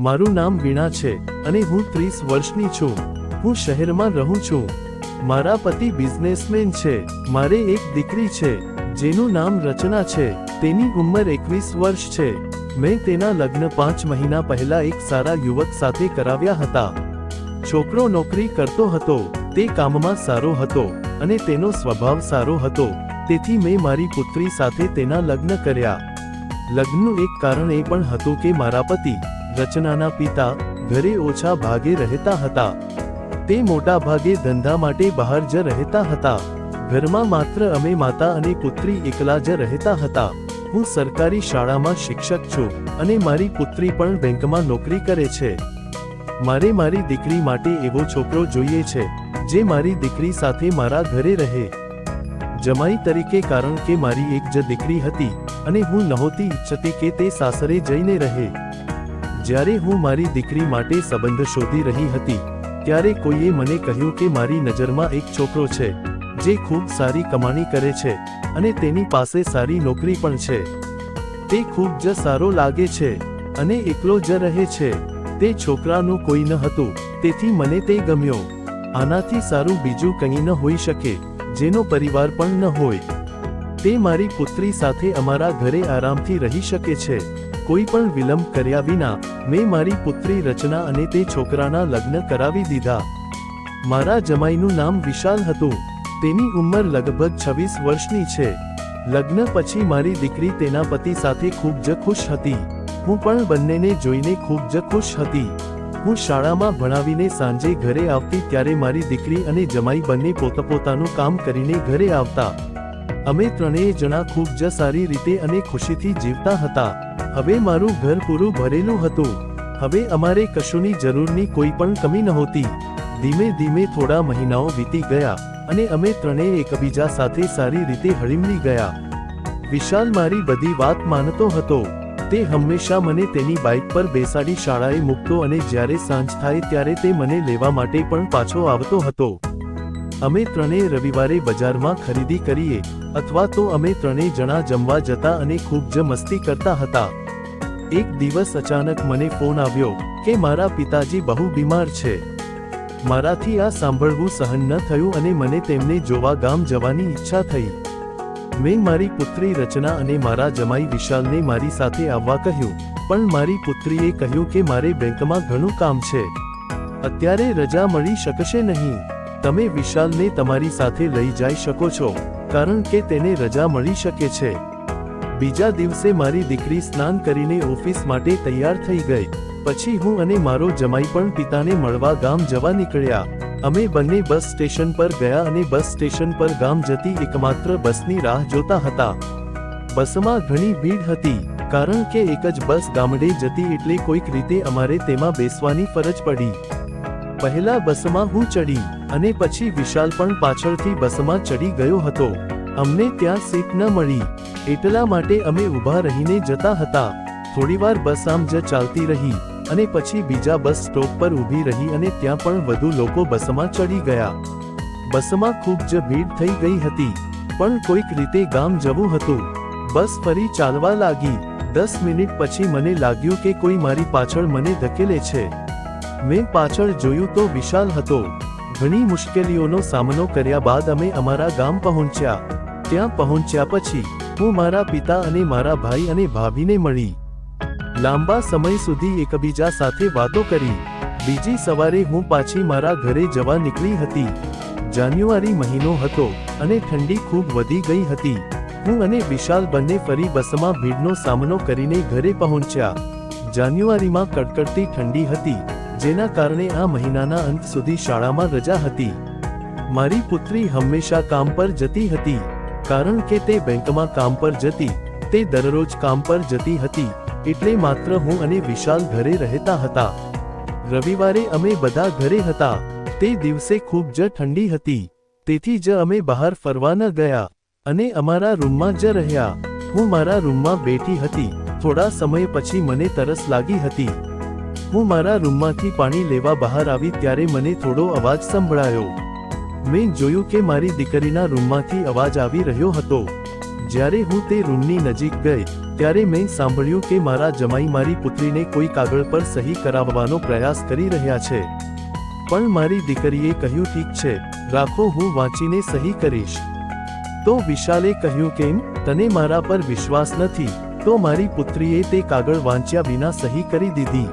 મારું નામ વીણા છે અને હું 30 વર્ષની છું। હું શહેરમાં રહું છું। મારા પતિ બિઝનેસમેન છે। મારે એક દીકરી છે જેનું નામ રચના છે। તેની ઉંમર 21 વર્ષ છે। મેં તેના લગ્ન 5 મહિના પહેલા એક સારા યુવક સાથે કરાવ્યા હતા। છોકરો નોકરી કરતો હતો, તે કામમાં સારો હતો અને તેનો સ્વભાવ સારો હતો, તેથી મેં મારી પુત્રી સાથે તેના લગ્ન કર્યા। લગ્નનું એક કારણ એ પણ હતું કે મારા પતિ રચનાના પિતા ઘરે ઓછા ભાગે રહેતા હતા। તે મોટા ભાગે ધંધા માટે બહાર જ રહેતા હતા। ઘરમાં માત્ર અમે માતા અને પુત્રી એકલા જ રહેતા હતા। હું સરકારી શાળામાં શિક્ષક છું અને મારી પુત્રી પણ બેંકમાં નોકરી કરે છે। મારે મારી દીકરી માટે એવો છોકરો જોઈએ છે જે મારી દીકરી સાથે મારા ઘરે રહે। જમાઈ તરીકે, કારણ કે મારી એક જ દીકરી હતી અને હું નહોતી ઈચ્છતી કે તે સાસરે જઈને રહે। જ્યારે હું મારી દીકરી માટે સંબંધ શોધી રહી હતી ત્યારે કોઈએ મને કહ્યું કે મારી નજરમાં એક છોકરો છે જે ખૂબ સારી કમાણી કરે છે અને તેની પાસે સારી નોકરી પણ છે। તે ખૂબ જ સારો લાગે છે અને એકલો જ રહે છે। તે છોકરાનું કોઈ ન હતું, તેથી મને તે ગમ્યો। આનાથી સારું બીજું કંઈ ન હોઈ શકે, જેનો પરિવાર પણ ન હોય। તે મારી પુત્રી સાથે અમારા ઘરે આરામથી રહી શકે છે। કોઈ પણ વિલંબ કર્યા વિના મેં મારી પુત્રી રચના અને તે છોકરાના લગ્ન કરાવી દીધા। મારા જમાઈનું નામ વિશાલ હતું। તેની ઉંમર લગભગ 26 વર્ષની છે। લગ્ન પછી મારી દીકરી તેના પતિ સાથે ખૂબ જ ખુશ હતી। હું પણ બંનેને જોઈને ખૂબ જ ખુશ હતી। હું શાળામાં ભણાવીને સાંજે ઘરે આવતી ત્યારે મારી દીકરી અને જમાઈ બંને પોતપોતાનું કામ કરીને ઘરે આવતા। અમે ત્રણેય જણા ખૂબ જ સારી રીતે અને ખુશીથી જીવતા હતા। હવે મારું ઘર પૂરું ભરેલું હતું। હવે અમારે કશુંની જરૂરની કોઈ પણ કમી નહોતી। ધીમે ધીમે થોડા મહિનાઓ વીતી ગયા અને અમે ત્રણેય એકબીજા સાથે સારી રીતે હળીમળી ગયા। વિશાલ મારી બધી વાત માનતો હતો। તે હંમેશા મને તેની બાઇક પર બેસાડી શાળાએ મૂકતો અને જ્યારે સાંજ થાય ત્યારે તે મને લેવા માટે પણ પાછો આવતો હતો। અમે ત્રણેય રવિવારે બજારમાં ખરીદી કરીએ અથવા તો અમે ત્રણેય જણા જમવા જતા અને ખૂબ જ મસ્તી કરતા હતા। એક દિવસ અચાનક મને ફોન આવ્યો કે મારા પિતાજી બહુ બીમાર છે। મારાથી આ સાંભળવું સહન ન થયું અને મને તેમને જોવા ગામ જવાની ઈચ્છા થઈ। મેં મારી પુત્રી રચના અને મારા જમાઈ વિશાલને મારી સાથે આવવા કહ્યું, પણ મારી પુત્રીએ કહ્યું કે મારે બેંકમાં ઘણું કામ છે, અત્યારે રજા મળી શકશે નહીં। તમે વિશાલને તમારી સાથે લઈ જઈ શકો છો કારણ કે તેને રજા મળી શકે છે। બીજા દિવસે મારી દીકરી સ્નાન કરીને ઓફિસ માટે તૈયાર થઈ ગઈ। પછી હું અને મારો જમાઈ પણ પિતાને મળવા ગામ જવા નીકળ્યા। અમે બંને બસ સ્ટેશન પર ગયા અને બસ સ્ટેશન પર ગામ જતી એકમાત્ર બસની રાહ જોતા હતા। બસમાં ઘણી ભીડ હતી કારણ કે એક જ બસ ગામડે જતી એટલે કોઈક રીતે અમારે તેમાં બેસવાની ફરજ પડી। પહેલા બસમાં હું ચડી અને પછી વિશાલ પણ પાછળથી બસમાં ચડી ગયો હતો। અમને ત્યાં સીટ ન મળી એટલા માટે અમે ઊભા રહીને જતા હતા। થોડીવાર બસ આમ જ ચાલતી રહી અને પછી બીજા બસ સ્ટોપ પર ઊભી રહી અને ત્યાં પણ વધુ લોકો બસમાં ચડી ગયા। બસમાં ખૂબ જ ભીડ થઈ ગઈ હતી પણ કોઈક રીતે ગામ જવું હતું। બસ ફરી ચાલવા લાગી। 10 મિનિટ પછી મને લાગ્યું કે કોઈ મારી પાછળ મને ધકેલે છે। મેં પાછળ જોયું તો વિશાલ હતો। ઘણી મુશ્કેલીઓનો સામનો કર્યા બાદ અમે અમારા ગામ પહોંચ્યા। ત્યાં પહોંચ્યા પછી હું મારા પિતા અને મારા ભાઈ અને ભાભીને મળી। લાંબા સમય સુધી એકબીજા સાથે વાતો કરી। બીજી સવારે હું પાછી મારા ઘરે જવા નીકળી હતી। જાન્યુઆરી મહિનો હતો અને ઠંડી ખૂબ વધી ગઈ હતી। હું અને વિશાલ બંને ફરી બસમાં ભીડનો સામનો કરીને ઘરે પહોંચ્યા। જાન્યુઆરીમાં કડકડતી ઠંડી હતી જેના કારણે આ મહિનાના અંત સુધી શાળામાં રજા હતી। મારી પુત્રી હંમેશા કામ પર જતી હતી કારણ કે તે બેંકમાં કામ પર જતી। તે દરરોજ કામ પર જતી હતી એટલે માત્ર હું અને વિશાલ ઘરે રહેતા હતા। રવિવારે અમે બધા ઘરે હતા। તે દિવસે ખૂબ જ ઠંડી હતી તેથી જ અમે બહાર ફરવા ન ગયા અને અમારા રૂમમાં જ રહ્યા। હું મારા રૂમમાં બેઠી હતી। થોડા સમય પછી મને તરસ લાગી હતી। હું મારા રૂમમાંથી પાણી લેવા બહાર આવી ત્યારે મને થોડો અવાજ સંભળાયો। મેં જોયું કે મારી દીકરીના રૂમમાંથી અવાજ આવી રહ્યો હતો। જ્યારે હું તે રૂમની નજીક ગઈ ત્યારે મેં સાંભળ્યું કે મારા જમાઈ મારી પુત્રીને કોઈ કાગળ પર સહી કરાવવાનો પ્રયાસ કરી રહ્યા છે. પણ મારી દીકરીએ કહ્યું ઠીક છે, રાખો, હું વાંચીને સહી કરીશ. તો વિશાલે કહ્યું કેમ, તને મારા પર વિશ્વાસ નથી? તો મારી પુત્રીએ તે કાગળ વાંચ્યા વિના સહી કરી દીધી.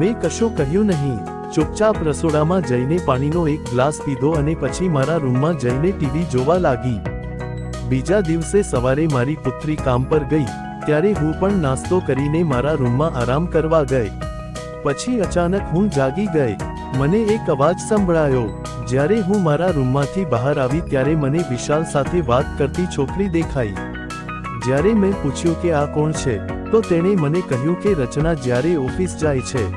મેં કશું કહ્યું નહીં. ચૂપચાપ રસોડામાં જઈને પાણીનો એક ગ્લાસ પીધો અને પછી મારા રૂમમાં જઈને ટીવી જોવા લાગી. બીજા દિવસે સવારે મારી પુત્રી કામ પર ગઈ ત્યારે હું પણ નાસ્તો કરીને મારા રૂમમાં આરામ કરવા ગઈ. પછી અચાનક હું જાગી ગઈ. મને એક અવાજ સંભળાયો. જ્યારે હું મારા રૂમમાંથી બહાર આવી ત્યારે મને વિશાલ સાથે વાત કરતી છોકરી દેખાઈ. જ્યારે મેં પૂછ્યું કે આ કોણ છે, તો તેણે મને કહ્યું કે રચના જ્યારે ઓફિસ જાય છે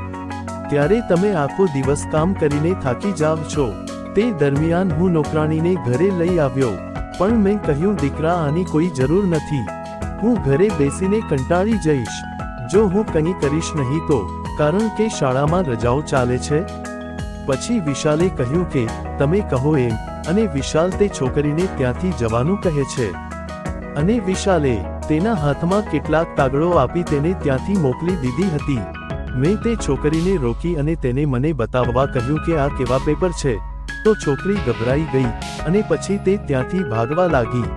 ત્યારે તમે આખો દિવસ કામ કરીને થાકી જાવ છો. તે દરમિયાન હું નોકરાણીને ઘરે લઈ આવ્યો. પણ મેં કહ્યું દીકરા, આની કોઈ જરૂર નથી. હું ઘરે બેસીને કંટાળી જઈશ જો હું કંઈ કરીશ નહીં તો, કારણ કે શાળામાં રજાઓ ચાલે છે. પછી વિશાલે કહ્યું કે તમે કહો એમ, અને વિશાલ તે છોકરીને ત્યાંથી જવાનું કહે છે. અને વિશાલે તેના હાથમાં કેટલાક કાગળો આપી તેને ત્યાંથી મોકલી દીધી હતી. મેં તે છોકરીને રોકી અને તેને મને બતાવવા કહ્યું કે આ કેવા પેપર છે. તો છોકરી ગભરાઈ ગઈ અને પછી તે ત્યાંથી ભાગવા લાગી.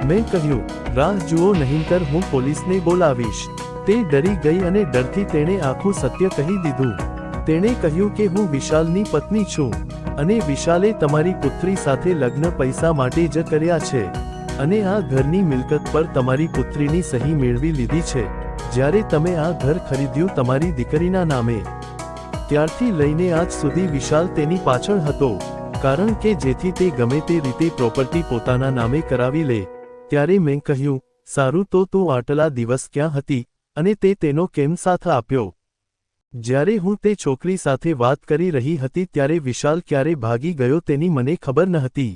મેં કહ્યું, રાહ જુઓ, નહીંતર હું પોલીસને બોલાવીશ. તે ડરી ગઈ અને ડરથી તેણે આખું સત્ય કહી દીધું. તેણે કહ્યું કે હું વિશાલની પત્ની છું અને વિશાલે તમારી પુત્રી સાથે લગ્ન પૈસા માટે જ કર્યા છે અને આ ઘરની મિલકત પર તમારી પુત્રીની સહી મેળવી લીધી છે જ્યારે તમે આ ઘર ખરીદ્યું તમારી દીકરીના નામે. ત્યારથી લઈને આજ સુધી વિશાલ તેની પાછળ હતો, કારણ કે જેથી તે ગમે તે રીતે પ્રોપર્ટી પોતાના નામે કરાવી લે. ત્યારે મેં કહ્યું, સારું, તો તું આટલા દિવસ ક્યાં હતી અને તે તેનો કેમ સાથ આપ્યો? જ્યારે હું તે છોકરી સાથે વાત કરી રહી હતી ત્યારે વિશાલ ક્યારે ભાગી ગયો તેની મને ખબર ન હતી.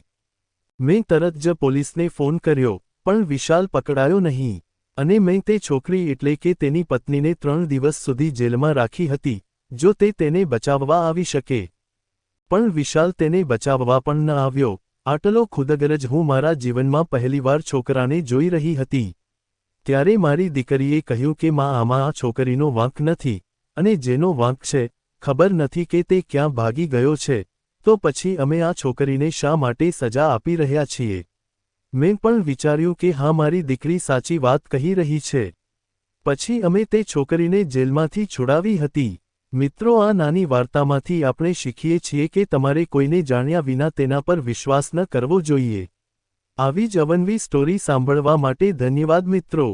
મેં તરત જ પોલીસને ફોન કર્યો, પણ વિશાલ પકડાયો નહીં. અને મેં તે છોકરી એટલે કે તેની પત્નીને 3 દિવસ સુધી જેલમાં રાખી હતી, જો તે તેને બચાવવા આવી શકે. પણ વિશાલ તેને બચાવવા પણ ન આવ્યો. આટલો ખુદગરજ હું મારા જીવનમાં પહેલીવાર છોકરાને જોઈ રહી હતી. ત્યારે મારી દીકરીએ કહ્યું કે માં, આમાં આ છોકરીનો વાંક નથી, અને જેનો વાંક છે, ખબર નથી કે તે ક્યાં ભાગી ગયો છે. તો પછી અમે આ છોકરીને શા માટે સજા આપી રહ્યા છીએ? મેં પણ વિચાર્યું કે હા, મારી દીકરી સાચી વાત કહી રહી છે. પછી અમે તે છોકરીને જેલમાંથી છોડાવી હતી. મિત્રો, આ નાની વાર્તામાંથી આપણે શીખીએ છીએ કે તમારે કોઈને જાણ્યા વિના તેના પર વિશ્વાસ ન કરવો જોઈએ. આવી જ અવનવી સ્ટોરી સાંભળવા માટે ધન્યવાદ મિત્રો.